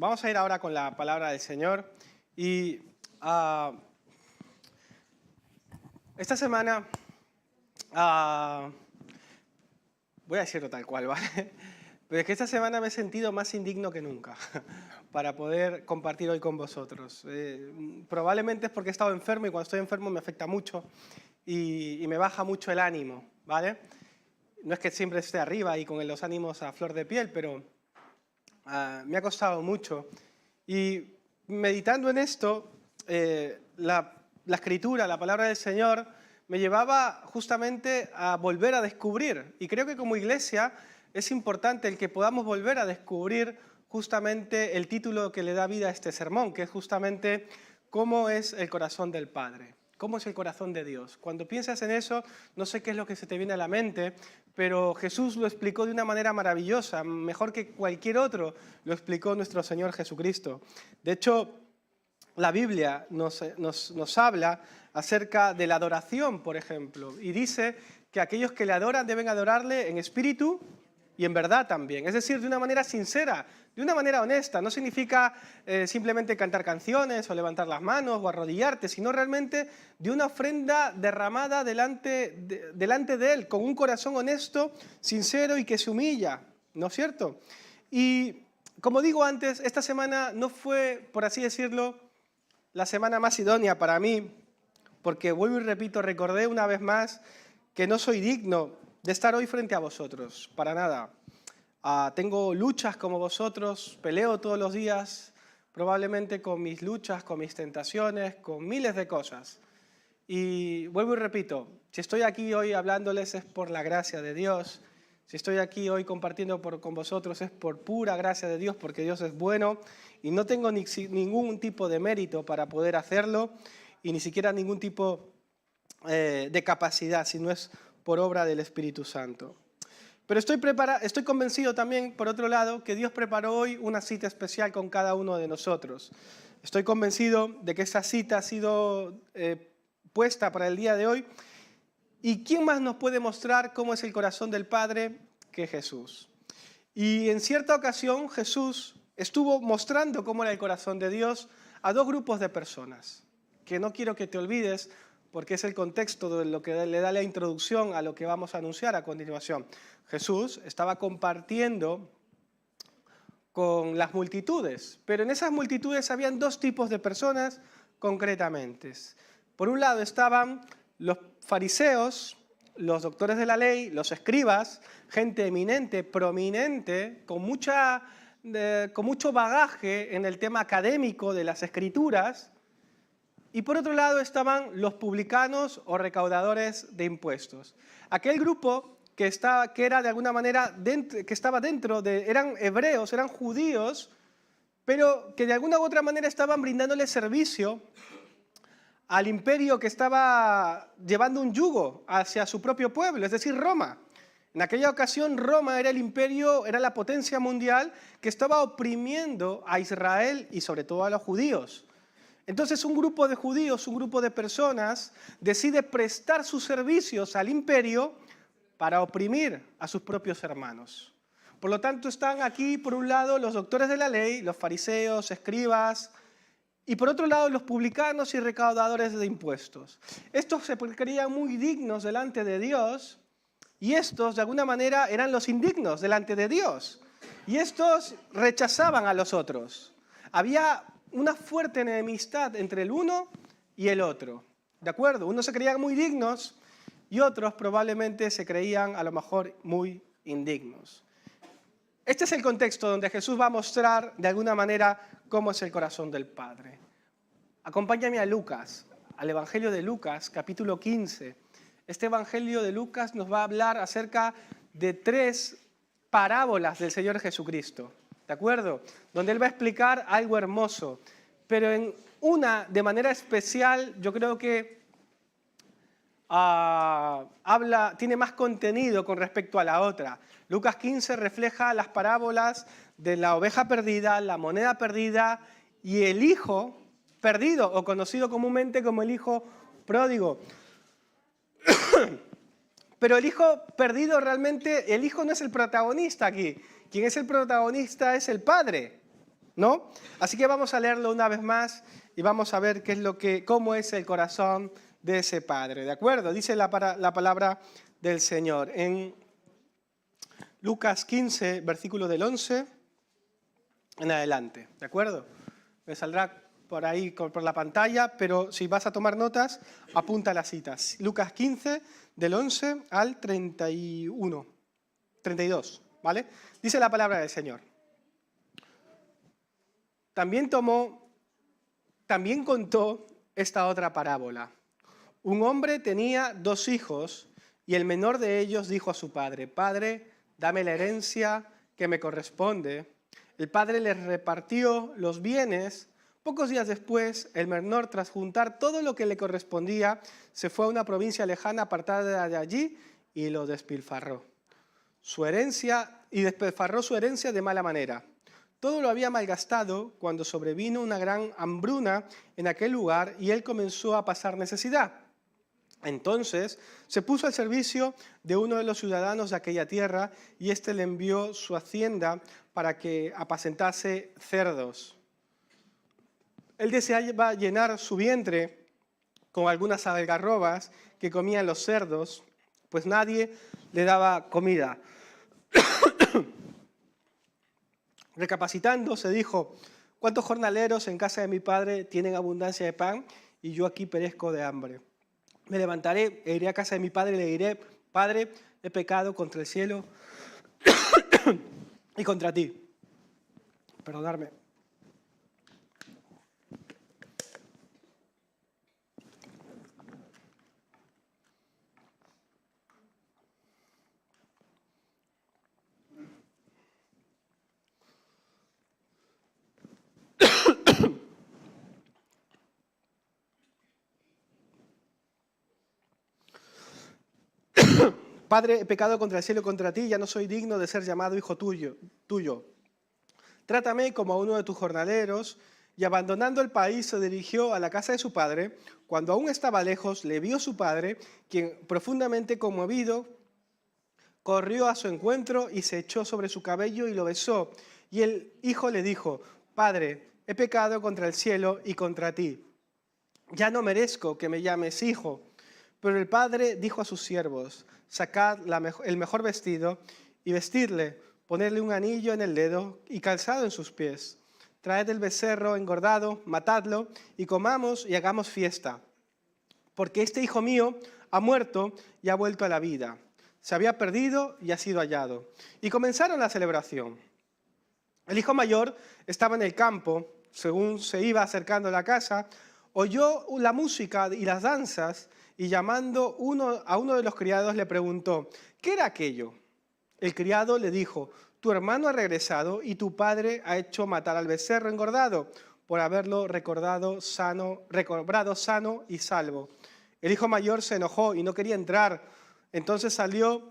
Vamos a ir ahora con la palabra del Señor. Y esta semana, voy a decirlo tal cual, ¿vale? Pero es que esta semana me he sentido más indigno que nunca para poder compartir hoy con vosotros. Probablemente es porque he estado enfermo y cuando estoy enfermo me afecta mucho y me baja mucho el ánimo, ¿vale? No es que siempre esté arriba y con los ánimos a flor de piel, pero me ha costado mucho. Y meditando en esto, la escritura, la palabra del Señor, me llevaba justamente a volver a descubrir. Y creo que como iglesia es importante el que podamos volver a descubrir justamente el título que le da vida a este sermón, que es justamente ¿cómo es el corazón del Padre? ¿Cómo es el corazón de Dios? Cuando piensas en eso, no sé qué es lo que se te viene a la mente, pero Jesús lo explicó de una manera maravillosa, mejor que cualquier otro lo explicó nuestro Señor Jesucristo. De hecho, la Biblia nos habla acerca de la adoración, por ejemplo, y dice que aquellos que le adoran deben adorarle en espíritu y en verdad también, es decir, de una manera sincera, de una manera honesta. No significa simplemente cantar canciones o levantar las manos o arrodillarte, sino realmente de una ofrenda derramada delante de Él, con un corazón honesto, sincero y que se humilla, ¿no es cierto? Y como digo antes, esta semana no fue, por así decirlo, la semana más idónea para mí, porque vuelvo y repito, recordé una vez más que no soy digno de estar hoy frente a vosotros, para nada. Tengo luchas como vosotros, peleo todos los días, probablemente con mis luchas, con mis tentaciones, con miles de cosas. Y vuelvo y repito, si estoy aquí hoy hablándoles es por la gracia de Dios. Si estoy aquí hoy compartiendo con vosotros es por pura gracia de Dios, porque Dios es bueno y no tengo ningún tipo de mérito para poder hacerlo y ni siquiera ningún tipo de capacidad, si no es por obra del Espíritu Santo. Pero estoy convencido también, por otro lado, que Dios preparó hoy una cita especial con cada uno de nosotros. Estoy convencido de que esa cita ha sido puesta para el día de hoy. ¿Y quién más nos puede mostrar cómo es el corazón del Padre que Jesús? Y en cierta ocasión Jesús estuvo mostrando cómo era el corazón de Dios a dos grupos de personas, que no quiero que te olvides porque es el contexto de lo que le da la introducción a lo que vamos a anunciar a continuación. Jesús estaba compartiendo con las multitudes, pero en esas multitudes habían dos tipos de personas concretamente. Por un lado estaban los fariseos, los doctores de la ley, los escribas, gente eminente, prominente, con mucho bagaje en el tema académico de las escrituras. Y por otro lado estaban los publicanos o recaudadores de impuestos. Aquel grupo que era de alguna manera, que estaba eran hebreos, eran judíos, pero que de alguna u otra manera estaban brindándole servicio al imperio que estaba llevando un yugo hacia su propio pueblo, es decir, Roma. En aquella ocasión Roma era el imperio, era la potencia mundial que estaba oprimiendo a Israel y sobre todo a los judíos. Entonces un grupo de judíos, un grupo de personas, decide prestar sus servicios al imperio para oprimir a sus propios hermanos. Por lo tanto están aquí, por un lado, los doctores de la ley, los fariseos, escribas, y por otro lado los publicanos y recaudadores de impuestos. Estos se creían muy dignos delante de Dios y estos de alguna manera eran los indignos delante de Dios. Y estos rechazaban a los otros. Había una fuerte enemistad entre el uno y el otro. ¿De acuerdo? Unos se creían muy dignos y otros probablemente se creían a lo mejor muy indignos. Este es el contexto donde Jesús va a mostrar de alguna manera cómo es el corazón del Padre. Acompáñame a Lucas, al Evangelio de Lucas, capítulo 15. Este Evangelio de Lucas nos va a hablar acerca de 3 parábolas del Señor Jesucristo, ¿de acuerdo? Donde Él va a explicar algo hermoso, pero en una de manera especial yo creo que tiene más contenido con respecto a la otra. Lucas 15 refleja las parábolas de la oveja perdida, la moneda perdida y el hijo perdido, o conocido comúnmente como el hijo pródigo. Pero el hijo perdido realmente, el hijo no es el protagonista aquí. Quien es el protagonista es el padre. ¿no? Así que vamos a leerlo una vez más y vamos a ver cómo es el corazón de ese padre, ¿de acuerdo? Dice la palabra del Señor en Lucas 15, versículo del 11 en adelante, ¿de acuerdo? Me saldrá por ahí por la pantalla, pero si vas a tomar notas, apunta las citas. Lucas 15, del 11 al 31, 32, ¿vale? Dice la palabra del Señor. También contó esta otra parábola. Un hombre tenía 2 hijos y el menor de ellos dijo a su padre: Padre, dame la herencia que me corresponde. El padre les repartió los bienes. Pocos días después, el menor, tras juntar todo lo que le correspondía, se fue a una provincia lejana apartada de allí y lo despilfarró. Despilfarró su herencia de mala manera. Todo lo había malgastado cuando sobrevino una gran hambruna en aquel lugar y él comenzó a pasar necesidad. Entonces se puso al servicio de uno de los ciudadanos de aquella tierra y éste le envió su hacienda para que apacentase cerdos. Él deseaba llenar su vientre con algunas algarrobas que comían los cerdos, pues nadie le daba comida. Recapacitando, se dijo: ¿cuántos jornaleros en casa de mi padre tienen abundancia de pan y yo aquí perezco de hambre? Me levantaré e iré a casa de mi padre y le diré: Padre, he pecado contra el cielo y contra ti. Perdonadme. Padre, he pecado contra el cielo y contra ti, ya no soy digno de ser llamado hijo tuyo. Trátame como a uno de tus jornaleros. Y abandonando el país se dirigió a la casa de su padre. Cuando aún estaba lejos, le vio su padre, quien, profundamente conmovido, corrió a su encuentro y se echó sobre su cabello y lo besó. Y el hijo le dijo: Padre, he pecado contra el cielo y contra ti. Ya no merezco que me llames hijo. Pero el padre dijo a sus siervos: Sacad el mejor vestido y vestidle, ponedle un anillo en el dedo y calzado en sus pies. Traed el becerro engordado, matadlo y comamos y hagamos fiesta. Porque este hijo mío ha muerto y ha vuelto a la vida. Se había perdido y ha sido hallado. Y comenzaron la celebración. El hijo mayor estaba en el campo. Según se iba acercando a la casa, oyó la música y las danzas, y llamando a uno de los criados le preguntó: ¿qué era aquello? El criado le dijo: tu hermano ha regresado y tu padre ha hecho matar al becerro engordado por haberlo recobrado sano y salvo. El hijo mayor se enojó y no quería entrar. Entonces salió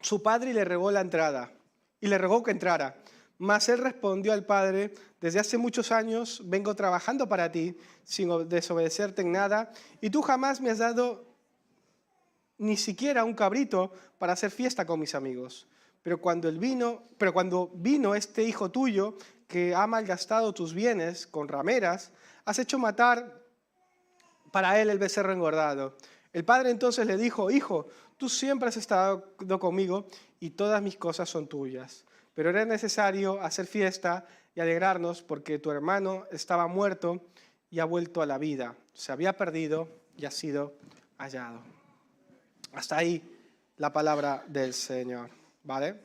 su padre y le rogó que entrara. Mas él respondió al padre: desde hace muchos años vengo trabajando para ti sin desobedecerte en nada, y tú jamás me has dado ni siquiera un cabrito para hacer fiesta con mis amigos. Pero cuando vino este hijo tuyo, que ha malgastado tus bienes con rameras, has hecho matar para él el becerro engordado. El padre entonces le dijo: hijo, tú siempre has estado conmigo y todas mis cosas son tuyas. Pero era necesario hacer fiesta y alegrarnos porque tu hermano estaba muerto y ha vuelto a la vida. Se había perdido y ha sido hallado. Hasta ahí la palabra del Señor, ¿vale?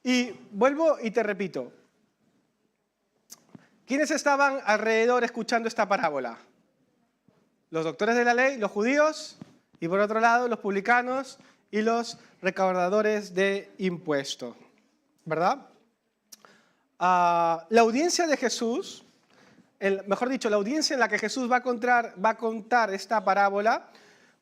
Y vuelvo y te repito. ¿Quiénes estaban alrededor escuchando esta parábola? Los doctores de la ley, los judíos, y por otro lado los publicanos y los recaudadores de impuestos, ¿verdad? La audiencia de Jesús, mejor dicho, la audiencia en la que Jesús va a contar esta parábola,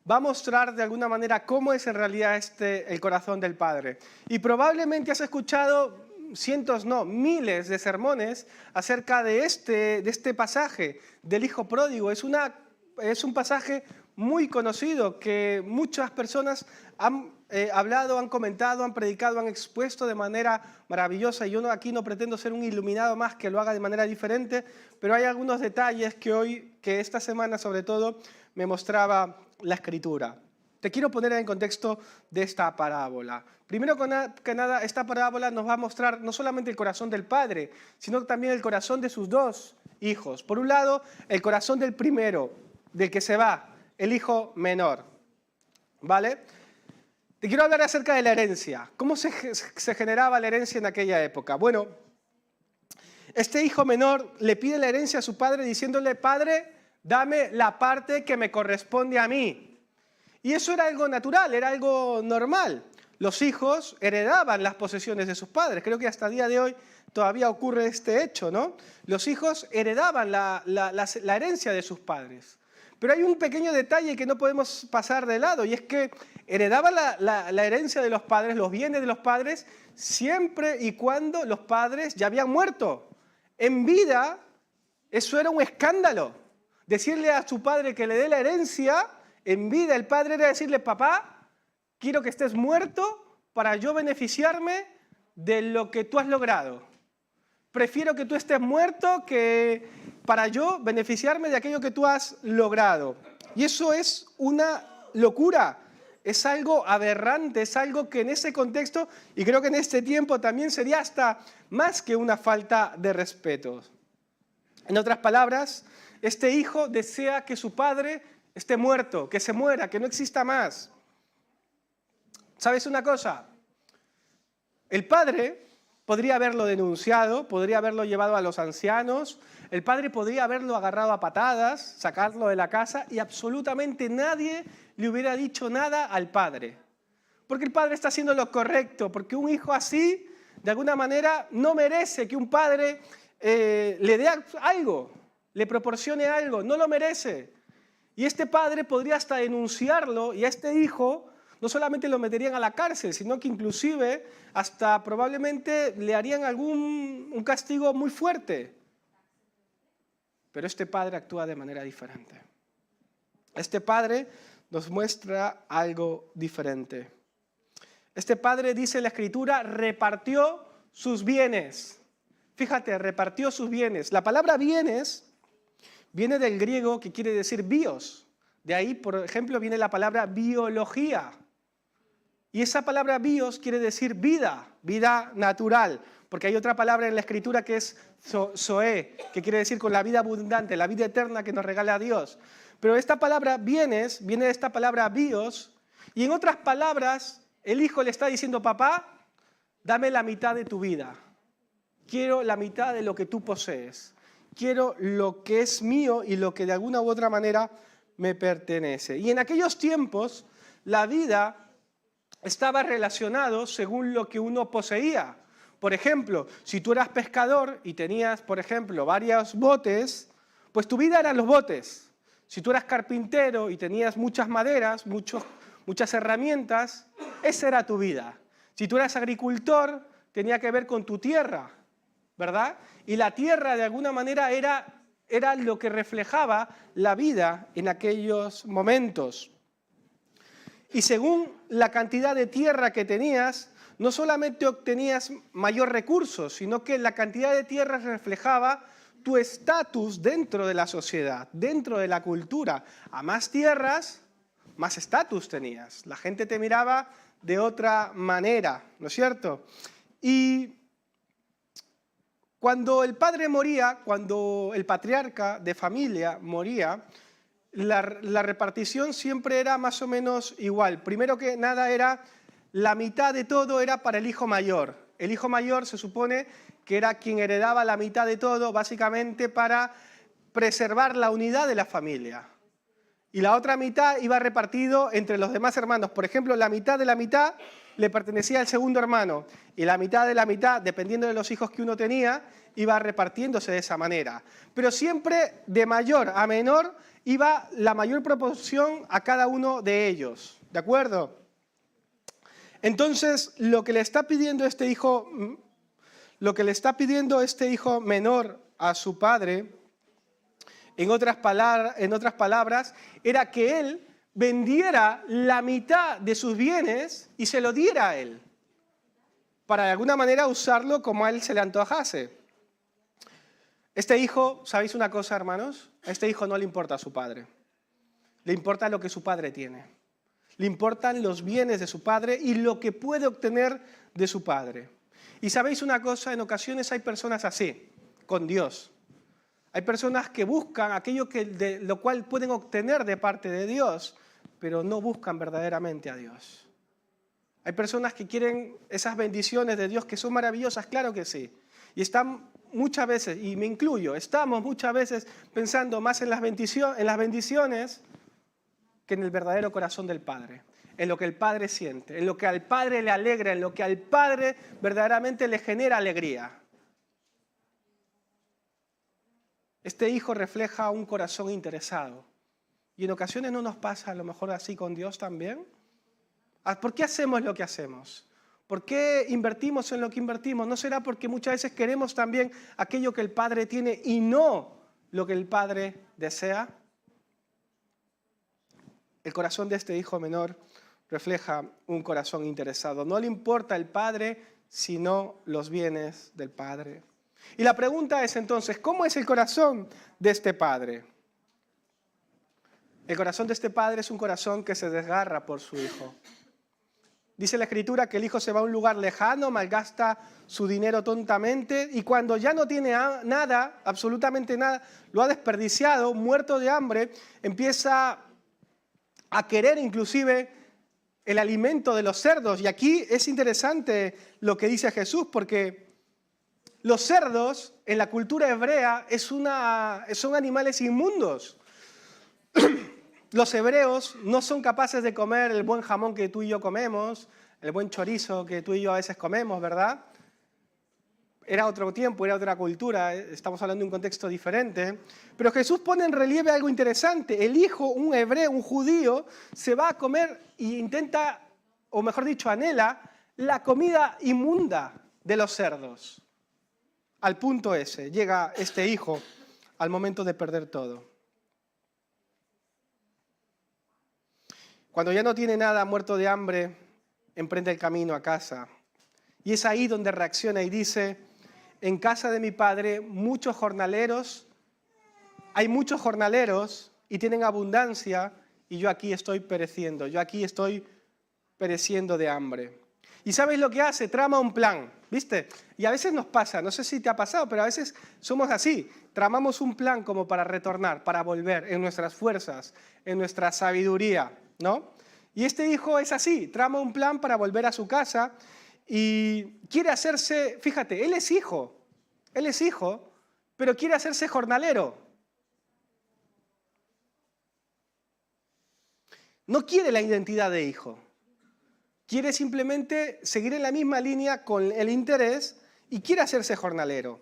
va a mostrar de alguna manera cómo es en realidad el corazón del Padre. Y probablemente has escuchado cientos, no, miles de sermones acerca de este pasaje del Hijo Pródigo. Es un pasaje muy conocido que muchas personas han hablado, han comentado, han predicado, han expuesto de manera maravillosa. Y yo aquí no pretendo ser un iluminado más que lo haga de manera diferente, pero hay algunos detalles que esta semana sobre todo me mostraba la Escritura. Te quiero poner en contexto de esta parábola. Primero que nada, esta parábola nos va a mostrar no solamente el corazón del padre, sino también el corazón de sus dos hijos. Por un lado, el corazón del primero, del que se va, el hijo menor. ¿Vale? Te quiero hablar acerca de la herencia. ¿Cómo se generaba la herencia en aquella época? Bueno, este hijo menor le pide la herencia a su padre diciéndole: Padre, dame la parte que me corresponde a mí. Y eso era algo natural, era algo normal. Los hijos heredaban las posesiones de sus padres. Creo que hasta el día de hoy todavía ocurre este hecho, ¿no? Los hijos heredaban la herencia de sus padres. Pero hay un pequeño detalle que no podemos pasar de lado, y es que heredaban la herencia de los padres, los bienes de los padres, siempre y cuando los padres ya habían muerto. En vida, eso era un escándalo. Decirle a su padre que le dé la herencia, en vida el padre era decirle: papá, quiero que estés muerto para yo beneficiarme de lo que tú has logrado. Prefiero que tú estés muerto que para yo beneficiarme de aquello que tú has logrado. Y eso es una locura, es algo aberrante, es algo que en ese contexto, y creo que en este tiempo también sería hasta más que una falta de respeto. En otras palabras, este hijo desea que su padre esté muerto, que se muera, que no exista más. ¿Sabes una cosa? El padre podría haberlo denunciado, podría haberlo llevado a los ancianos, el padre podría haberlo agarrado a patadas, sacarlo de la casa, y absolutamente nadie le hubiera dicho nada al padre. Porque el padre está haciendo lo correcto, porque un hijo así, de alguna manera, no merece que un padre le dé algo, le proporcione algo, no lo merece. Y este padre podría hasta denunciarlo, y a este hijo no solamente lo meterían a la cárcel, sino que inclusive hasta probablemente le harían un castigo muy fuerte. Pero este padre actúa de manera diferente. Este padre nos muestra algo diferente. Este padre, dice la Escritura, repartió sus bienes. Fíjate, repartió sus bienes. La palabra bienes viene del griego, que quiere decir bios. De ahí, por ejemplo, viene la palabra biología. Y esa palabra bios quiere decir vida, vida natural. Porque hay otra palabra en la Escritura que es zoe, que quiere decir con la vida abundante, la vida eterna que nos regala Dios. Pero esta palabra bienes viene de esta palabra bios. Y en otras palabras, el hijo le está diciendo: papá, dame la mitad de tu vida. Quiero la mitad de lo que tú posees. Quiero lo que es mío y lo que de alguna u otra manera me pertenece. Y en aquellos tiempos, la vida estaba relacionado según lo que uno poseía. Por ejemplo, si tú eras pescador y tenías, por ejemplo, varios botes, pues tu vida eran los botes. Si tú eras carpintero y tenías muchas maderas, muchas herramientas, esa era tu vida. Si tú eras agricultor, tenía que ver con tu tierra, ¿verdad? Y la tierra de alguna manera era lo que reflejaba la vida en aquellos momentos. Y según la cantidad de tierra que tenías, no solamente obtenías mayor recursos, sino que la cantidad de tierra reflejaba tu estatus dentro de la sociedad, dentro de la cultura. A más tierras, más estatus tenías. La gente te miraba de otra manera, ¿no es cierto? Y cuando el padre moría, cuando el patriarca de familia moría, la repartición siempre era más o menos igual. Primero que nada la mitad de todo era para el hijo mayor. El hijo mayor se supone que era quien heredaba la mitad de todo, básicamente para preservar la unidad de la familia. Y la otra mitad iba repartido entre los demás hermanos. Por ejemplo, la mitad de la mitad le pertenecía al segundo hermano, y la mitad de la mitad, dependiendo de los hijos que uno tenía, iba repartiéndose de esa manera. Pero siempre de mayor a menor iba la mayor proporción a cada uno de ellos. ¿De acuerdo? Entonces, lo que le está pidiendo este hijo menor a su padre, en otras palabras, era que él vendiera la mitad de sus bienes y se lo diera a él, para de alguna manera usarlo como a él se le antojase. Este hijo, ¿sabéis una cosa, hermanos? A este hijo no le importa a su padre. Le importa lo que su padre tiene. Le importan los bienes de su padre y lo que puede obtener de su padre. Y ¿sabéis una cosa? En ocasiones hay personas así, con Dios. Hay personas que buscan aquello de lo cual pueden obtener de parte de Dios, pero no buscan verdaderamente a Dios. Hay personas que quieren esas bendiciones de Dios que son maravillosas, claro que sí. Y están muchas veces, y me incluyo, estamos muchas veces pensando más en las bendiciones que en el verdadero corazón del Padre, en lo que el Padre siente, en lo que al Padre le alegra, en lo que al Padre verdaderamente le genera alegría. Este hijo refleja un corazón interesado. Y en ocasiones no nos pasa a lo mejor así con Dios también. ¿Por qué hacemos lo que hacemos? ¿Por qué invertimos en lo que invertimos? ¿No será porque muchas veces queremos también aquello que el Padre tiene y no lo que el Padre desea? El corazón de este hijo menor refleja un corazón interesado. No le importa el Padre, sino los bienes del Padre. Y la pregunta es entonces, ¿cómo es el corazón de este padre? El corazón de este padre es un corazón que se desgarra por su hijo. Dice la Escritura que el hijo se va a un lugar lejano, malgasta su dinero tontamente y cuando ya no tiene nada, absolutamente nada, lo ha desperdiciado, muerto de hambre, empieza a querer inclusive el alimento de los cerdos. Y aquí es interesante lo que dice Jesús porque los cerdos en la cultura hebrea son animales inmundos. Los hebreos no son capaces de comer el buen jamón que tú y yo comemos, el buen chorizo que tú y yo a veces comemos, ¿verdad? Era otro tiempo, era otra cultura, estamos hablando de un contexto diferente. Pero Jesús pone en relieve algo interesante. El hijo, un hebreo, un judío, se va a comer e intenta, o mejor dicho, anhela la comida inmunda de los cerdos. Al punto ese, llega este hijo al momento de perder todo. Cuando ya no tiene nada, muerto de hambre, emprende el camino a casa. Y es ahí donde reacciona y dice, en casa de mi padre hay muchos jornaleros y tienen abundancia y yo aquí estoy pereciendo, yo aquí estoy pereciendo de hambre. ¿Y sabes lo que hace? Trama un plan, ¿viste? Y a veces nos pasa, no sé si te ha pasado, pero a veces somos así. Tramamos un plan como para retornar, para volver en nuestras fuerzas, en nuestra sabiduría, ¿no? Y este hijo es así, trama un plan para volver a su casa y quiere hacerse, fíjate, él es hijo, pero quiere hacerse jornalero. No quiere la identidad de hijo. Quiere simplemente seguir en la misma línea con el interés y quiere hacerse jornalero.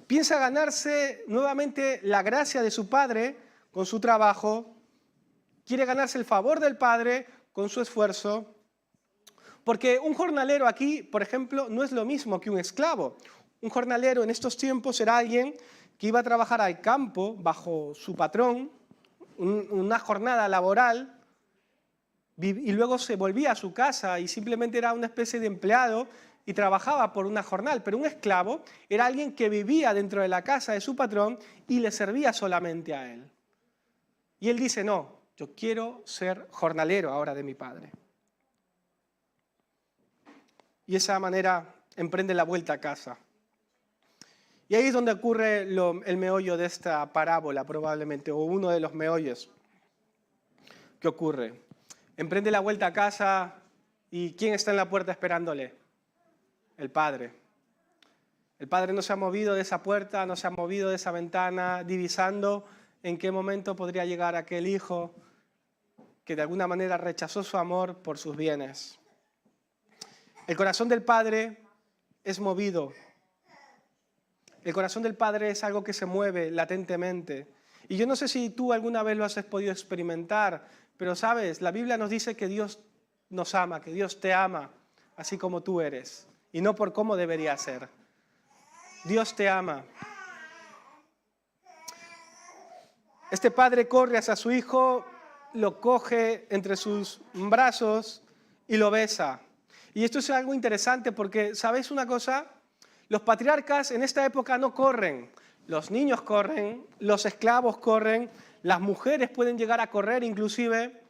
Piensa ganarse nuevamente la gracia de su padre con su trabajo, quiere ganarse el favor del padre con su esfuerzo, porque un jornalero aquí, por ejemplo, no es lo mismo que un esclavo. Un jornalero en estos tiempos era alguien que iba a trabajar al campo bajo su patrón, una jornada laboral, y luego se volvía a su casa y simplemente era una especie de empleado y trabajaba por una jornal. Pero un esclavo era alguien que vivía dentro de la casa de su patrón y le servía solamente a él. Y él dice, no, yo quiero ser jornalero ahora de mi padre. Y de esa manera emprende la vuelta a casa. Y ahí es donde ocurre el meollo de esta parábola probablemente, o uno de los meollos que ocurre. Emprende la vuelta a casa y ¿quién está en la puerta esperándole? El padre. El padre no se ha movido de esa puerta, no se ha movido de esa ventana, divisando en qué momento podría llegar aquel hijo que de alguna manera rechazó su amor por sus bienes. El corazón del padre es movido. El corazón del padre es algo que se mueve latentemente. Y yo no sé si tú alguna vez lo has podido experimentar, pero sabes, la Biblia nos dice que Dios nos ama, que Dios te ama, así como tú eres, y no por cómo debería ser. Dios te ama. Este padre corre hacia su hijo lo coge entre sus brazos y lo besa. Y esto es algo interesante porque, ¿sabéis una cosa? Los patriarcas en esta época no corren. Los niños corren, los esclavos corren, las mujeres pueden llegar a correr inclusive,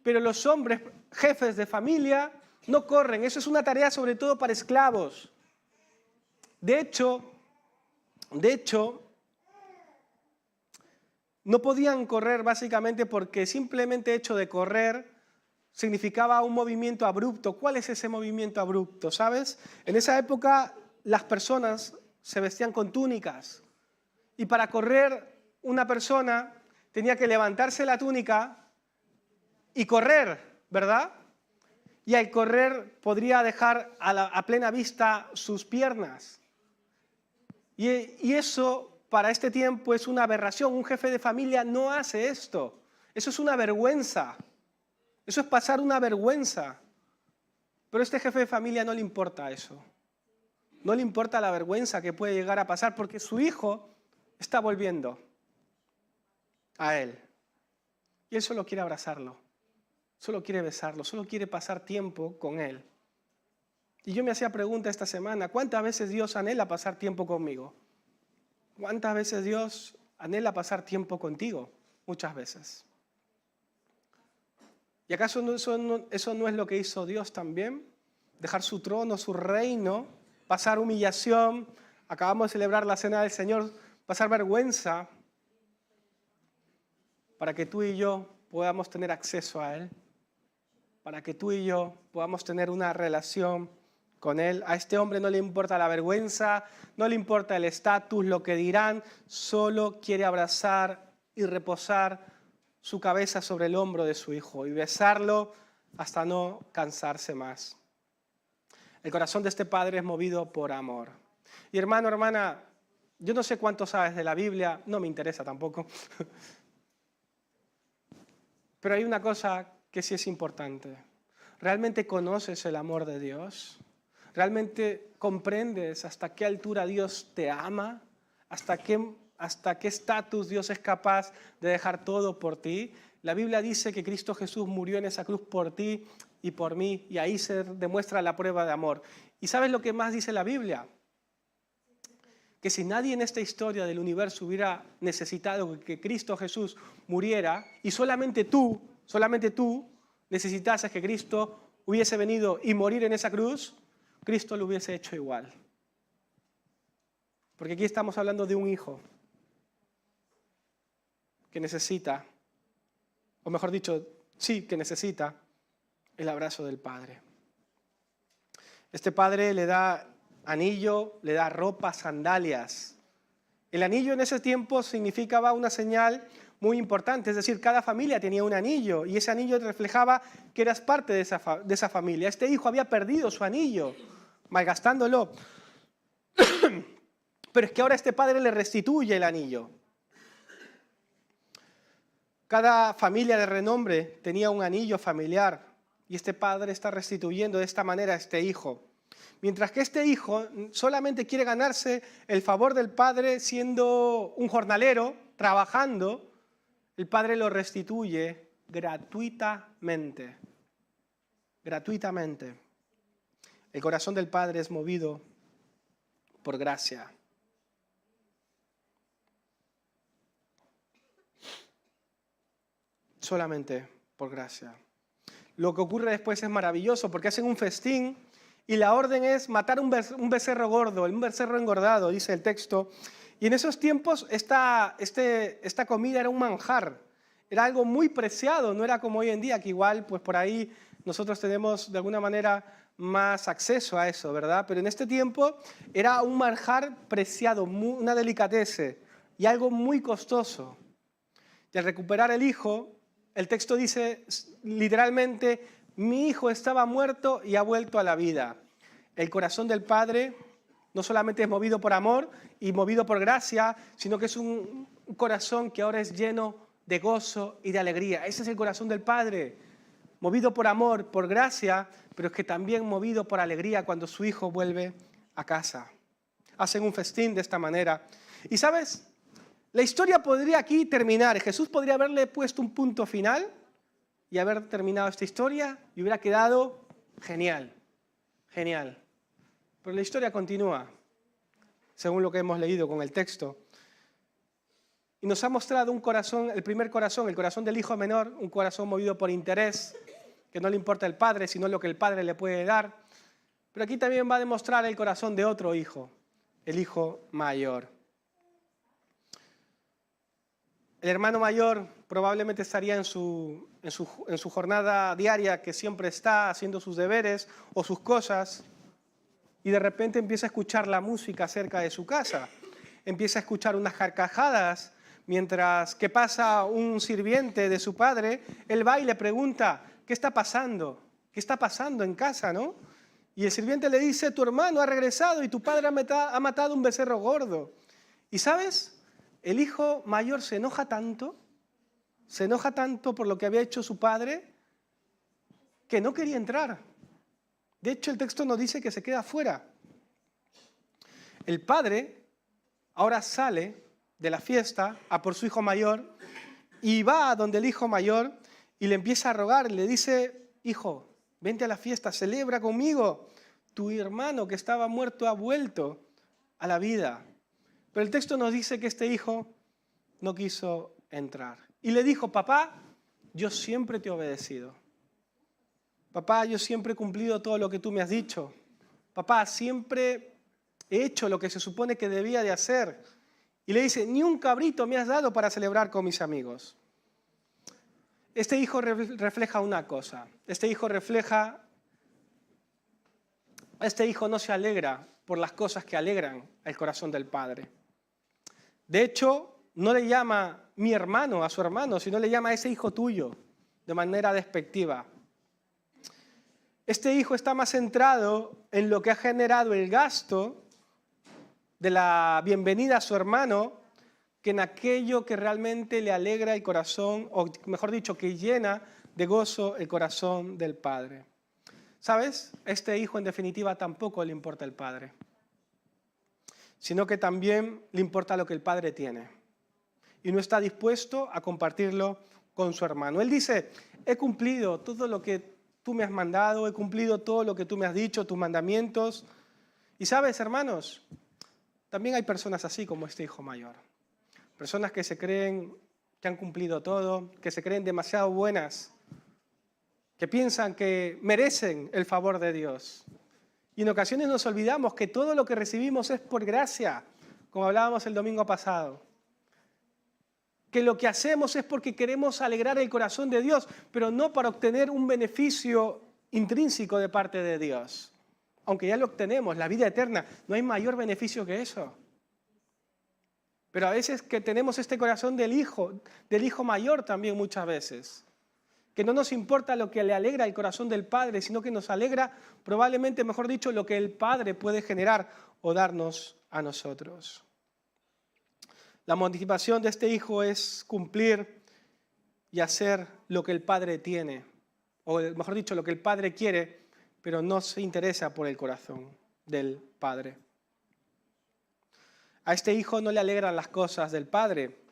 pero los hombres, jefes de familia, no corren. Eso es una tarea sobre todo para esclavos. De hecho, no podían correr básicamente porque simplemente hecho de correr significaba un movimiento abrupto. ¿Cuál es ese movimiento abrupto? ¿Sabes? En esa época las personas se vestían con túnicas y para correr una persona tenía que levantarse la túnica y correr, ¿verdad? Y al correr podría dejar a plena vista sus piernas. Y eso para este tiempo es una aberración. Un jefe de familia no hace esto. Eso es una vergüenza. Eso es pasar una vergüenza. Pero a este jefe de familia no le importa eso. No le importa la vergüenza que puede llegar a pasar porque su hijo está volviendo a él. Y él solo quiere abrazarlo, solo quiere besarlo, solo quiere pasar tiempo con él. Y yo me hacía pregunta esta semana, ¿cuántas veces Dios anhela pasar tiempo conmigo? ¿Cuántas veces Dios anhela pasar tiempo contigo? Muchas veces. ¿Y acaso eso no es lo que hizo Dios también? Dejar su trono, su reino, pasar humillación, acabamos de celebrar la cena del Señor, pasar vergüenza, para que tú y yo podamos tener acceso a Él, para que tú y yo podamos tener una relación con Él. A este hombre no le importa la vergüenza, no le importa el estatus, lo que dirán, solo quiere abrazar y reposar su cabeza sobre el hombro de su hijo y besarlo hasta no cansarse más. El corazón de este padre es movido por amor. Y hermano, hermana, yo no sé cuánto sabes de la Biblia, no me interesa tampoco, pero hay una cosa que sí es importante. ¿Realmente conoces el amor de Dios? ¿Realmente comprendes hasta qué altura Dios te ama? ¿Hasta qué estatus Dios es capaz de dejar todo por ti? La Biblia dice que Cristo Jesús murió en esa cruz por ti y por mí, y ahí se demuestra la prueba de amor. ¿Y sabes lo que más dice la Biblia? Que si nadie en esta historia del universo hubiera necesitado que Cristo Jesús muriera, y solamente tú necesitases que Cristo hubiese venido y morir en esa cruz, Cristo lo hubiese hecho igual. Porque aquí estamos hablando de un hijo que necesita, o mejor dicho, sí, que necesita el abrazo del Padre. Este Padre le da anillo, le da ropa, sandalias. El anillo en ese tiempo significaba una señal muy importante, es decir, cada familia tenía un anillo y ese anillo reflejaba que eras parte de esa familia. Este hijo había perdido su anillo, malgastándolo. Pero es que ahora este padre le restituye el anillo. Cada familia de renombre tenía un anillo familiar y este padre está restituyendo de esta manera a este hijo. Mientras que este hijo solamente quiere ganarse el favor del padre siendo un jornalero, trabajando, el padre lo restituye gratuitamente. Gratuitamente. El corazón del padre es movido por gracia. Solamente por gracia. Lo que ocurre después es maravilloso porque hacen un festín y la orden es matar un becerro gordo, un becerro engordado, dice el texto. Y en esos tiempos esta comida era un manjar, era algo muy preciado, no era como hoy en día, que igual pues por ahí nosotros tenemos de alguna manera más acceso a eso, ¿verdad? Pero en este tiempo era un manjar preciado, una delicatese y algo muy costoso. Y al recuperar el hijo, el texto dice literalmente, mi hijo estaba muerto y ha vuelto a la vida. El corazón del Padre no solamente es movido por amor y movido por gracia, sino que es un corazón que ahora es lleno de gozo y de alegría. Ese es el corazón del Padre, movido por amor, por gracia, pero es que también movido por alegría cuando su hijo vuelve a casa. Hacen un festín de esta manera. Y ¿sabes? La historia podría aquí terminar. Jesús podría haberle puesto un punto final, y haber terminado esta historia y hubiera quedado genial, genial. Pero la historia continúa, según lo que hemos leído con el texto. Y nos ha mostrado un corazón, el primer corazón, el corazón del hijo menor, un corazón movido por interés, que no le importa el padre, sino lo que el padre le puede dar. Pero aquí también va a demostrar el corazón de otro hijo, el hijo mayor. El hermano mayor probablemente estaría en su jornada diaria, que siempre está haciendo sus deberes o sus cosas, y de repente empieza a escuchar la música cerca de su casa. Empieza a escuchar unas carcajadas, mientras que pasa un sirviente de su padre, él va y le pregunta, ¿qué está pasando? ¿Qué está pasando en casa, no? Y el sirviente le dice, tu hermano ha regresado y tu padre ha matado un becerro gordo. ¿Y sabes? El hijo mayor se enoja tanto por lo que había hecho su padre, que no quería entrar. De hecho, el texto nos dice que se queda fuera. El padre ahora sale de la fiesta a por su hijo mayor y va a donde el hijo mayor y le empieza a rogar, le dice, hijo, vente a la fiesta, celebra conmigo. Tu hermano que estaba muerto ha vuelto a la vida. Pero el texto nos dice que este hijo no quiso entrar. Y le dijo, papá, yo siempre te he obedecido. Papá, yo siempre he cumplido todo lo que tú me has dicho. Papá, siempre he hecho lo que se supone que debía de hacer. Y le dice, ni un cabrito me has dado para celebrar con mis amigos. Este hijo refleja una cosa. Este hijo no se alegra por las cosas que alegran el corazón del padre. De hecho, no le llama mi hermano a su hermano, sino le llama a ese hijo tuyo, de manera despectiva. Este hijo está más centrado en lo que ha generado el gasto de la bienvenida a su hermano que en aquello que realmente le alegra el corazón, o mejor dicho, que llena de gozo el corazón del padre. ¿Sabes? A este hijo en definitiva tampoco le importa el padre, sino que también le importa lo que el padre tiene y no está dispuesto a compartirlo con su hermano. Él dice, he cumplido todo lo que tú me has mandado, he cumplido todo lo que tú me has dicho, tus mandamientos. Y sabes, hermanos, también hay personas así como este hijo mayor. Personas que se creen que han cumplido todo, que se creen demasiado buenas, que piensan que merecen el favor de Dios. Y en ocasiones nos olvidamos que todo lo que recibimos es por gracia, como hablábamos el domingo pasado. Que lo que hacemos es porque queremos alegrar el corazón de Dios, pero no para obtener un beneficio intrínseco de parte de Dios. Aunque ya lo obtenemos, la vida eterna, no hay mayor beneficio que eso. Pero a veces que tenemos este corazón del hijo mayor también muchas veces. Que no nos importa lo que le alegra el corazón del Padre, sino que nos alegra probablemente, mejor dicho, lo que el Padre puede generar o darnos a nosotros. La motivación de este hijo es cumplir y hacer lo que el Padre tiene, o mejor dicho, lo que el Padre quiere, pero no se interesa por el corazón del Padre. A este hijo no le alegran las cosas del Padre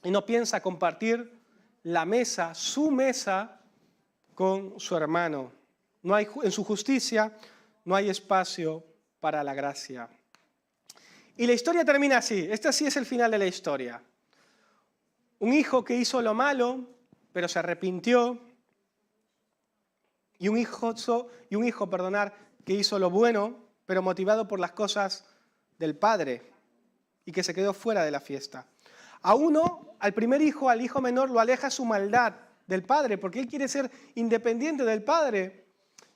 y no piensa compartir la mesa, su mesa, con su hermano. No hay, en su justicia no hay espacio para la gracia. Y la historia termina así. Este sí es el final de la historia. Un hijo que hizo lo malo, pero se arrepintió. Y un hijo, que hizo lo bueno, pero motivado por las cosas del padre y que se quedó fuera de la fiesta. A uno, al primer hijo, al hijo menor, lo aleja su maldad del padre, porque él quiere ser independiente del padre,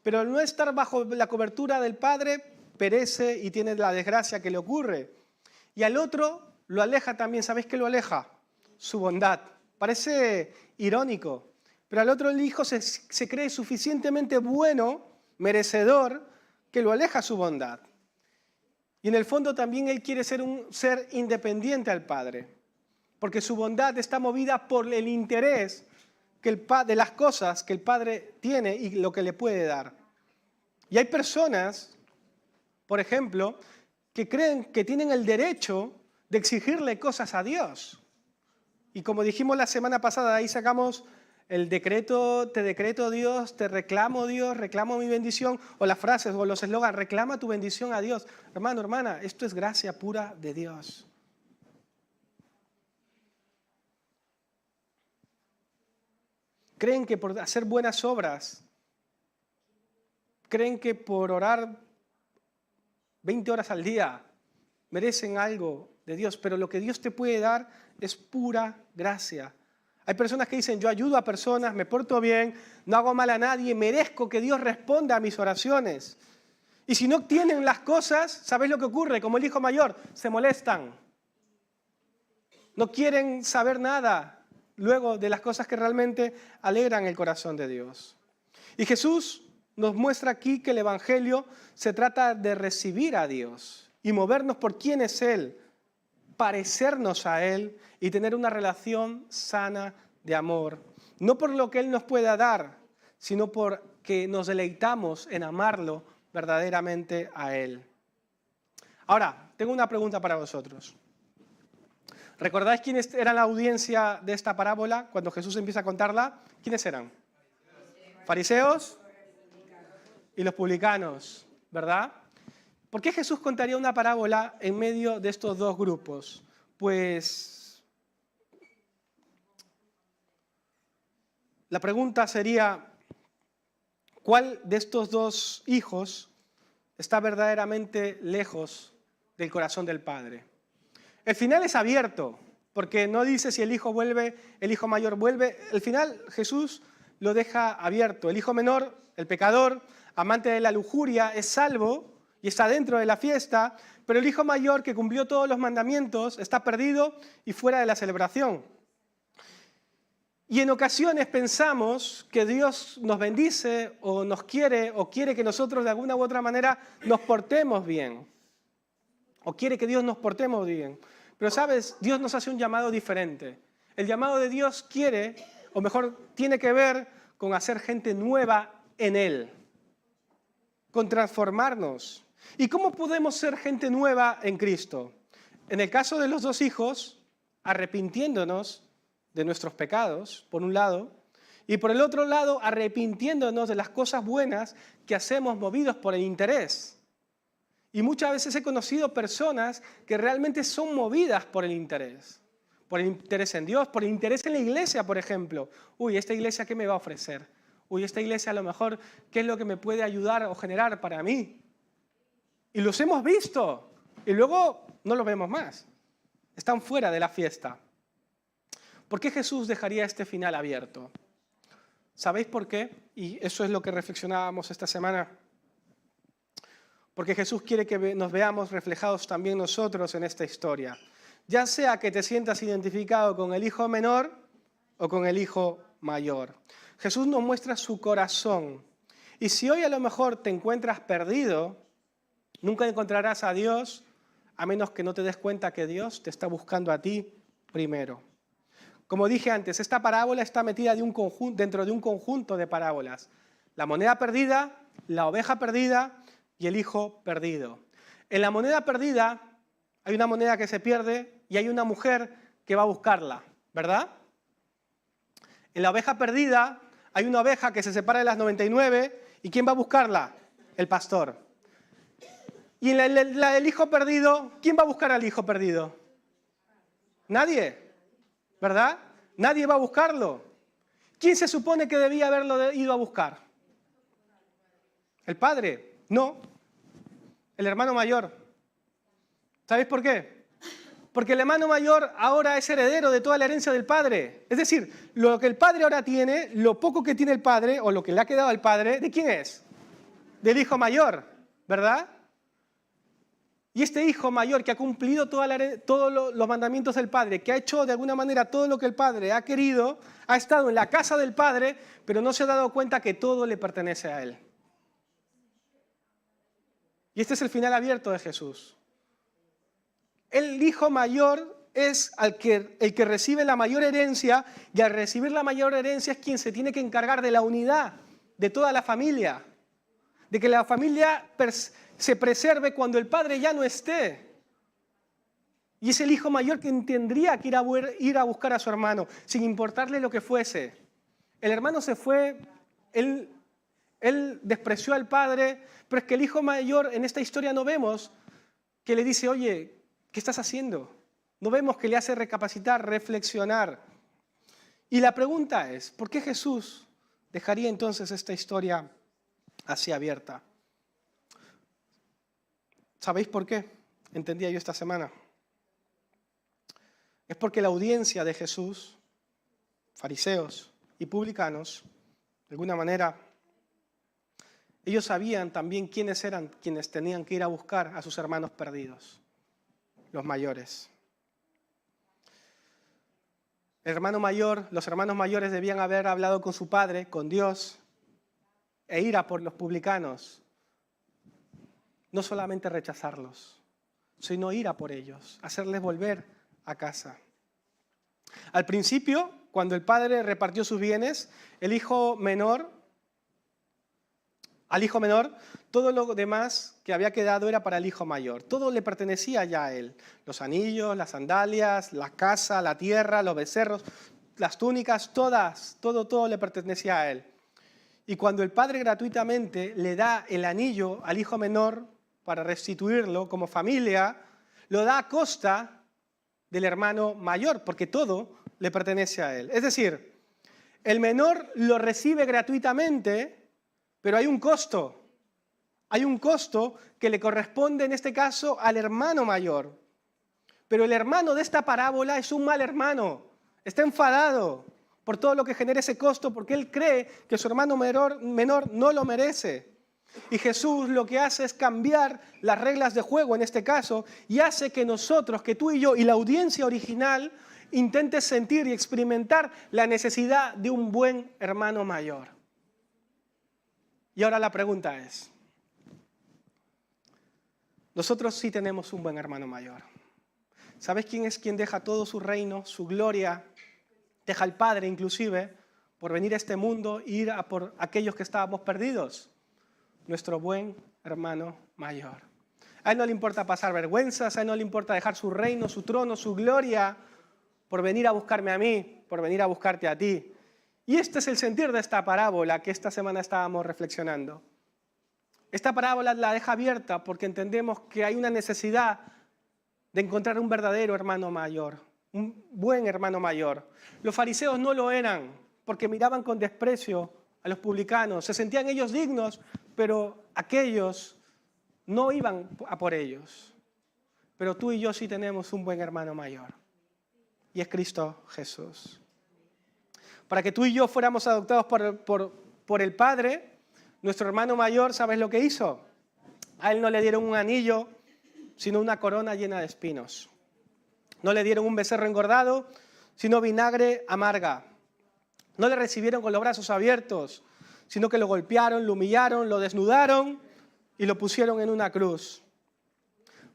pero al no estar bajo la cobertura del padre, perece y tiene la desgracia que le ocurre. Y al otro lo aleja también, ¿sabéis qué lo aleja? Su bondad. Parece irónico, pero al otro el hijo se cree suficientemente bueno, merecedor, que lo aleja su bondad. Y en el fondo también él quiere ser un ser independiente al padre, porque su bondad está movida por el interés de las cosas que el padre tiene y lo que le puede dar. Y hay personas, por ejemplo, que creen que tienen el derecho de exigirle cosas a Dios. Y como dijimos la semana pasada, ahí sacamos el decreto, te decreto Dios, te reclamo Dios, reclamo mi bendición, o las frases o los eslogans, reclama tu bendición a Dios. Hermano, hermana, esto es gracia pura de Dios. Creen que por hacer buenas obras, creen que por orar 20 horas al día merecen algo de Dios, pero lo que Dios te puede dar es pura gracia. Hay personas que dicen, yo ayudo a personas, me porto bien, no hago mal a nadie, merezco que Dios responda a mis oraciones. Y si no tienen las cosas, ¿sabéis lo que ocurre? Como el hijo mayor, se molestan. No quieren saber nada luego de las cosas que realmente alegran el corazón de Dios. Y Jesús nos muestra aquí que el Evangelio se trata de recibir a Dios y movernos por quién es Él, parecernos a Él y tener una relación sana de amor. No por lo que Él nos pueda dar, sino porque nos deleitamos en amarlo verdaderamente a Él. Ahora, tengo una pregunta para vosotros. ¿Recordáis quiénes eran la audiencia de esta parábola cuando Jesús empieza a contarla? ¿Quiénes eran? Fariseos y los publicanos, ¿verdad? ¿Por qué Jesús contaría una parábola en medio de estos dos grupos? Pues la pregunta sería, ¿cuál de estos dos hijos está verdaderamente lejos del corazón del Padre? El final es abierto, porque no dice si el hijo vuelve, el hijo mayor vuelve. El final Jesús lo deja abierto. El hijo menor, el pecador, amante de la lujuria, es salvo y está dentro de la fiesta, pero el hijo mayor, que cumplió todos los mandamientos, está perdido y fuera de la celebración. Y en ocasiones pensamos que Dios nos bendice o nos quiere o quiere que nosotros de alguna u otra manera nos portemos bien. O quiere que Dios nos portemos bien. Pero sabes, Dios nos hace un llamado diferente. El llamado de Dios quiere, o mejor, tiene que ver con hacer gente nueva en Él. Con transformarnos. ¿Y cómo podemos ser gente nueva en Cristo? En el caso de los dos hijos, arrepintiéndonos de nuestros pecados, por un lado, y por el otro lado, arrepintiéndonos de las cosas buenas que hacemos movidos por el interés. Y muchas veces he conocido personas que realmente son movidas por el interés en Dios, por el interés en la iglesia, por ejemplo. Uy, ¿esta iglesia qué me va a ofrecer? Uy, esta iglesia a lo mejor, ¿qué es lo que me puede ayudar o generar para mí? Y los hemos visto y luego no los vemos más. Están fuera de la fiesta. ¿Por qué Jesús dejaría este final abierto? ¿Sabéis por qué? Y eso es lo que reflexionábamos esta semana. Porque Jesús quiere que nos veamos reflejados también nosotros en esta historia. Ya sea que te sientas identificado con el hijo menor o con el hijo mayor. Jesús nos muestra su corazón. Y si hoy a lo mejor te encuentras perdido, nunca encontrarás a Dios a menos que no te des cuenta que Dios te está buscando a ti primero. Como dije antes, esta parábola está metida dentro de un conjunto de parábolas. La moneda perdida, la oveja perdida y el hijo perdido. En la moneda perdida hay una moneda que se pierde y hay una mujer que va a buscarla, ¿verdad? En la oveja perdida hay una oveja que se separa de las 99 y ¿quién va a buscarla? El pastor. Y en la del hijo perdido, ¿quién va a buscar al hijo perdido? Nadie, ¿verdad? Nadie va a buscarlo. ¿Quién se supone que debía haberlo ido a buscar? ¿El padre? No, el hermano mayor. ¿Sabéis por qué? Porque el hermano mayor ahora es heredero de toda la herencia del padre. Es decir, lo que el padre ahora tiene, lo poco que tiene el padre, o lo que le ha quedado al padre, ¿de quién es? Del hijo mayor, ¿verdad? Y este hijo mayor que ha cumplido todos los mandamientos del padre, que ha hecho de alguna manera todo lo que el padre ha querido, ha estado en la casa del padre, pero no se ha dado cuenta que todo le pertenece a él. Y este es el final abierto de Jesús. El hijo mayor es el que recibe la mayor herencia, y al recibir la mayor herencia es quien se tiene que encargar de la unidad de toda la familia, de que la familia se preserve cuando el padre ya no esté. Y es el hijo mayor quien tendría que ir a buscar a su hermano, sin importarle lo que fuese. El hermano se fue, él despreció al padre, pero es que el hijo mayor en esta historia no vemos que le dice, oye, ¿qué estás haciendo? No vemos que le hace recapacitar, reflexionar. Y la pregunta es, ¿por qué Jesús dejaría entonces esta historia así abierta? ¿Sabéis por qué? Entendía yo esta semana. Es porque la audiencia de Jesús, fariseos y publicanos, de alguna manera, ellos sabían también quiénes eran quienes tenían que ir a buscar a sus hermanos perdidos, los mayores. Los hermanos mayores debían haber hablado con su padre, con Dios, e ir a por los publicanos. No solamente rechazarlos, sino ir a por ellos, hacerles volver a casa. Al principio, cuando el padre repartió sus bienes, al hijo menor, todo lo demás que había quedado era para el hijo mayor. Todo le pertenecía ya a él. Los anillos, las sandalias, la casa, la tierra, los becerros, las túnicas, todo le pertenecía a él. Y cuando el padre gratuitamente le da el anillo al hijo menor para restituirlo como familia, lo da a costa del hermano mayor, porque todo le pertenece a él. Es decir, el menor lo recibe gratuitamente, pero hay un costo. Hay un costo que le corresponde en este caso al hermano mayor. Pero el hermano de esta parábola es un mal hermano. Está enfadado por todo lo que genera ese costo, porque él cree que su hermano menor no lo merece. Y Jesús lo que hace es cambiar las reglas de juego en este caso y hace que nosotros, que tú y yo y la audiencia original intente sentir y experimentar la necesidad de un buen hermano mayor. Y ahora la pregunta es, nosotros sí tenemos un buen hermano mayor. ¿Sabes quién es quien deja todo su reino, su gloria, deja al Padre inclusive, por venir a este mundo e ir a por aquellos que estábamos perdidos? Nuestro buen hermano mayor. A él no le importa pasar vergüenzas, a él no le importa dejar su reino, su trono, su gloria, por venir a buscarme a mí, por venir a buscarte a ti. Y este es el sentir de esta parábola que esta semana estábamos reflexionando. Esta parábola la deja abierta porque entendemos que hay una necesidad de encontrar un verdadero hermano mayor, un buen hermano mayor. Los fariseos no lo eran porque miraban con desprecio a los publicanos, se sentían ellos dignos, pero aquellos no iban a por ellos. Pero tú y yo sí tenemos un buen hermano mayor, y es Cristo Jesús. Para que tú y yo fuéramos adoptados por el Padre, nuestro hermano mayor, ¿sabes lo que hizo? A él no le dieron un anillo, sino una corona llena de espinos. No le dieron un becerro engordado, sino vinagre amarga. No le recibieron con los brazos abiertos, sino que lo golpearon, lo humillaron, lo desnudaron y lo pusieron en una cruz.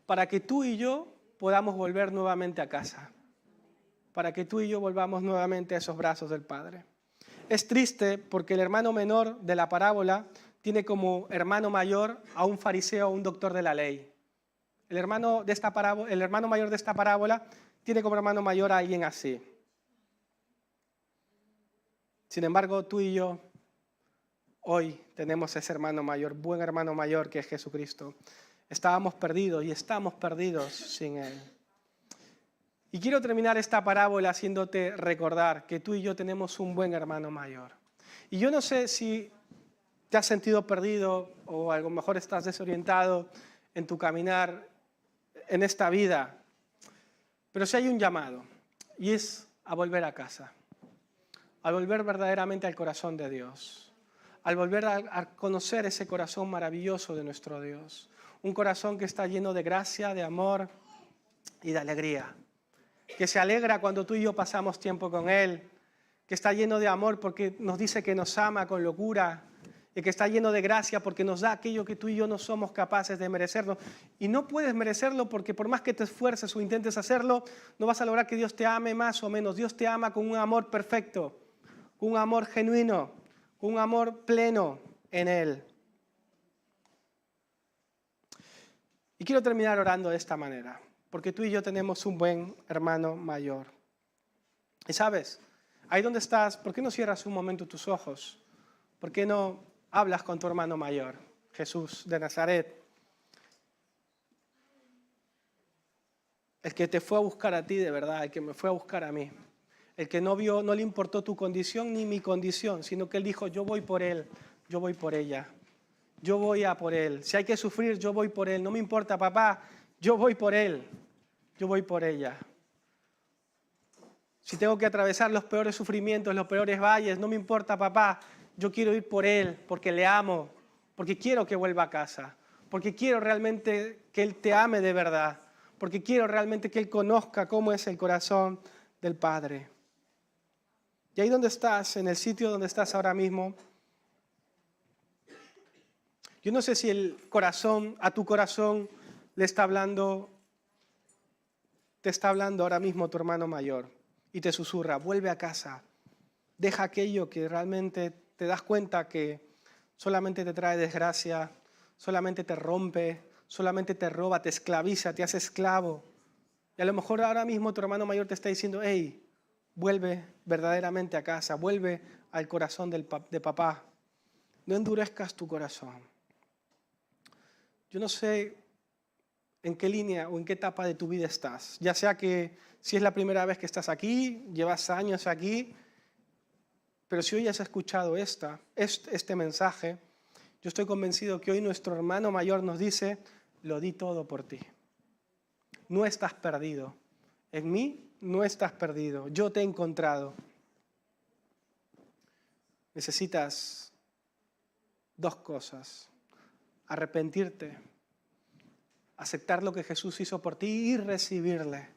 Para que tú y yo podamos volver nuevamente a casa. Para que tú y yo volvamos nuevamente a esos brazos del Padre. Es triste porque el hermano menor de la parábola tiene como hermano mayor a un fariseo, a un doctor de la ley. El hermano mayor de esta parábola tiene como hermano mayor a alguien así. Sin embargo, tú y yo hoy tenemos ese hermano mayor, buen hermano mayor que es Jesucristo. Estábamos perdidos y estamos perdidos sin Él. Y quiero terminar esta parábola haciéndote recordar que tú y yo tenemos un buen hermano mayor. Y yo no sé si te has sentido perdido o a lo mejor estás desorientado en tu caminar en esta vida, pero sí hay un llamado y es a volver a casa, a volver verdaderamente al corazón de Dios, al volver a conocer ese corazón maravilloso de nuestro Dios, un corazón que está lleno de gracia, de amor y de alegría, que se alegra cuando tú y yo pasamos tiempo con Él, que está lleno de amor porque nos dice que nos ama con locura y que está lleno de gracia porque nos da aquello que tú y yo no somos capaces de merecernos. Y no puedes merecerlo porque por más que te esfuerces o intentes hacerlo, no vas a lograr que Dios te ame más o menos. Dios te ama con un amor perfecto, con un amor genuino, con un amor pleno en Él. Y quiero terminar orando de esta manera, porque tú y yo tenemos un buen hermano mayor. Y sabes, Ahí donde estás, ¿por qué no cierras un momento tus ojos? ¿Por qué no hablas con tu hermano mayor, Jesús de Nazaret? El que te fue a buscar a ti de verdad, el que me fue a buscar a mí. El que no vio, no le importó tu condición ni mi condición, sino que él dijo, yo voy por él, yo voy por ella. Yo voy a por él. Si hay que sufrir, yo voy por él. No me importa, papá, yo voy por él. Yo voy por ella. Si tengo que atravesar los peores sufrimientos, los peores valles, no me importa, papá, yo quiero ir por él porque le amo, porque quiero que vuelva a casa, porque quiero realmente que él te ame de verdad, porque quiero realmente que él conozca cómo es el corazón del Padre. Y ahí donde estás, en el sitio donde estás ahora mismo, yo no sé si el corazón, a tu corazón le está hablando, te está hablando ahora mismo tu hermano mayor y te susurra, vuelve a casa, deja aquello que realmente te das cuenta que solamente te trae desgracia, solamente te rompe, solamente te roba, te esclaviza, te hace esclavo. Y a lo mejor ahora mismo tu hermano mayor te está diciendo, hey, vuelve verdaderamente a casa, vuelve al corazón de papá. No endurezcas tu corazón. Yo no sé en qué línea o en qué etapa de tu vida estás. Ya sea que si es la primera vez que estás aquí, llevas años aquí, pero si hoy has escuchado este mensaje, yo estoy convencido que hoy nuestro hermano mayor nos dice, lo di todo por ti. No estás perdido. En mí no estás perdido. Yo te he encontrado. Necesitas dos cosas. Arrepentirte, aceptar lo que Jesús hizo por ti y recibirle.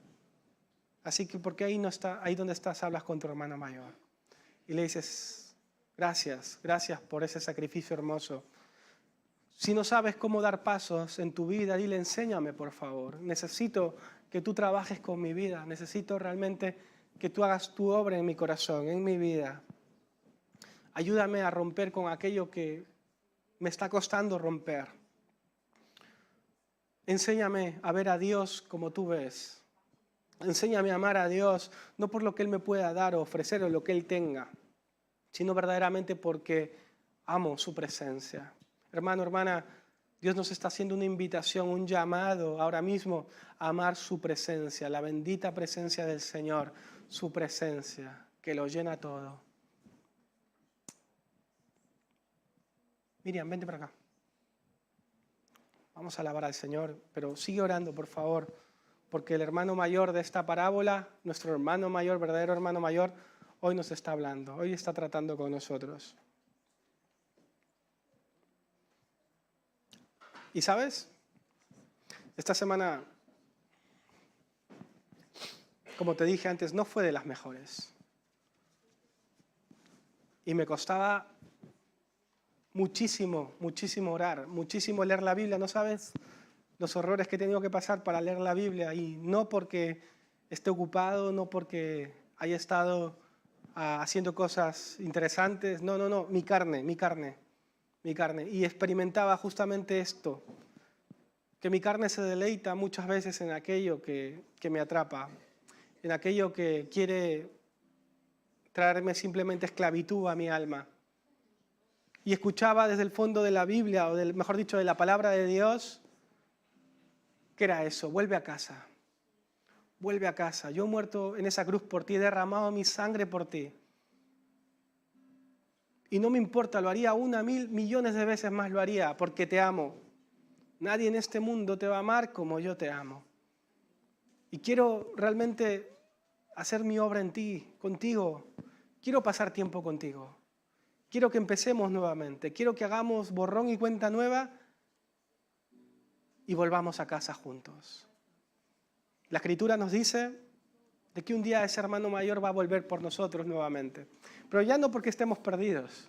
Así que, porque ahí donde estás, hablas con tu hermano mayor. Y le dices, gracias por ese sacrificio hermoso. Si no sabes cómo dar pasos en tu vida, dile, enséñame por favor. Necesito que tú trabajes con mi vida. Necesito realmente que tú hagas tu obra en mi corazón, en mi vida. Ayúdame a romper con aquello que me está costando romper. Enséñame a ver a Dios como tú ves. Enséñame a amar a Dios, no por lo que Él me pueda dar o ofrecer o lo que Él tenga, sino verdaderamente porque amo su presencia. Hermano, hermana, Dios nos está haciendo una invitación, un llamado ahora mismo a amar su presencia, la bendita presencia del Señor, su presencia que lo llena todo. Miriam, vente para acá. Vamos a alabar al Señor, pero sigue orando, por favor, porque el hermano mayor de esta parábola, nuestro hermano mayor, verdadero hermano mayor, hoy nos está hablando, hoy está tratando con nosotros. ¿Y sabes? Esta semana, como te dije antes, no fue de las mejores. Y me costaba muchísimo orar, muchísimo leer la Biblia, ¿no sabes? Los horrores que he tenido que pasar para leer la Biblia, y no porque esté ocupado, no porque haya estado haciendo cosas interesantes, no, mi carne. Y experimentaba justamente esto, que mi carne se deleita muchas veces en aquello que me atrapa, en aquello que quiere traerme simplemente esclavitud a mi alma. Y escuchaba desde el fondo de la Biblia, o mejor dicho, de la palabra de Dios, ¿qué era eso? Vuelve a casa. Vuelve a casa. Yo he muerto en esa cruz por ti, he derramado mi sangre por ti. Y no me importa, lo haría 1, 1000, millones de veces más lo haría, porque te amo. Nadie en este mundo te va a amar como yo te amo. Y quiero realmente hacer mi obra en ti, contigo. Quiero pasar tiempo contigo. Quiero que empecemos nuevamente. Quiero que hagamos borrón y cuenta nueva y volvamos a casa juntos. La Escritura nos dice de que un día ese hermano mayor va a volver por nosotros nuevamente. Pero ya no porque estemos perdidos,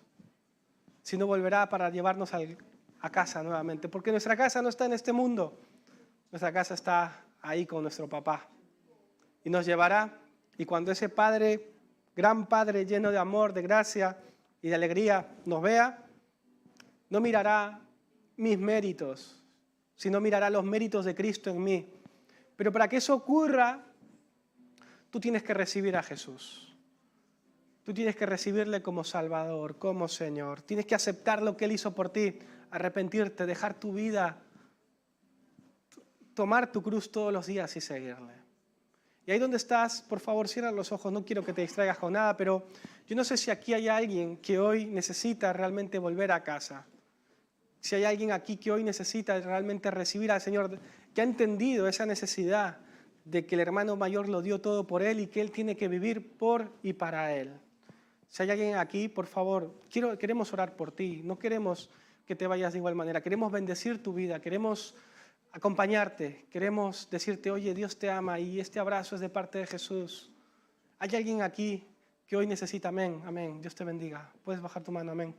sino volverá para llevarnos a casa nuevamente. Porque nuestra casa no está en este mundo. Nuestra casa está ahí con nuestro papá. Y nos llevará, y cuando ese Padre, gran Padre lleno de amor, de gracia y de alegría, nos vea, no mirará mis méritos, sino mirará los méritos de Cristo en mí. Pero para que eso ocurra, tú tienes que recibir a Jesús. Tú tienes que recibirle como Salvador, como Señor. Tienes que aceptar lo que Él hizo por ti, arrepentirte, dejar tu vida, tomar tu cruz todos los días y seguirle. Y ahí donde estás, por favor, cierra los ojos. No quiero que te distraigas con nada, pero yo no sé si aquí hay alguien que hoy necesita realmente volver a casa. Si hay alguien aquí que hoy necesita realmente recibir al Señor, que ha entendido esa necesidad de que el hermano mayor lo dio todo por él y que él tiene que vivir por y para él. Si hay alguien aquí, por favor, queremos orar por ti. No queremos que te vayas de igual manera. Queremos bendecir tu vida. Queremos acompañarte. Queremos decirte, oye, Dios te ama y este abrazo es de parte de Jesús. ¿Hay alguien aquí que hoy necesita? Amén, amén. Dios te bendiga. Puedes bajar tu mano, amén.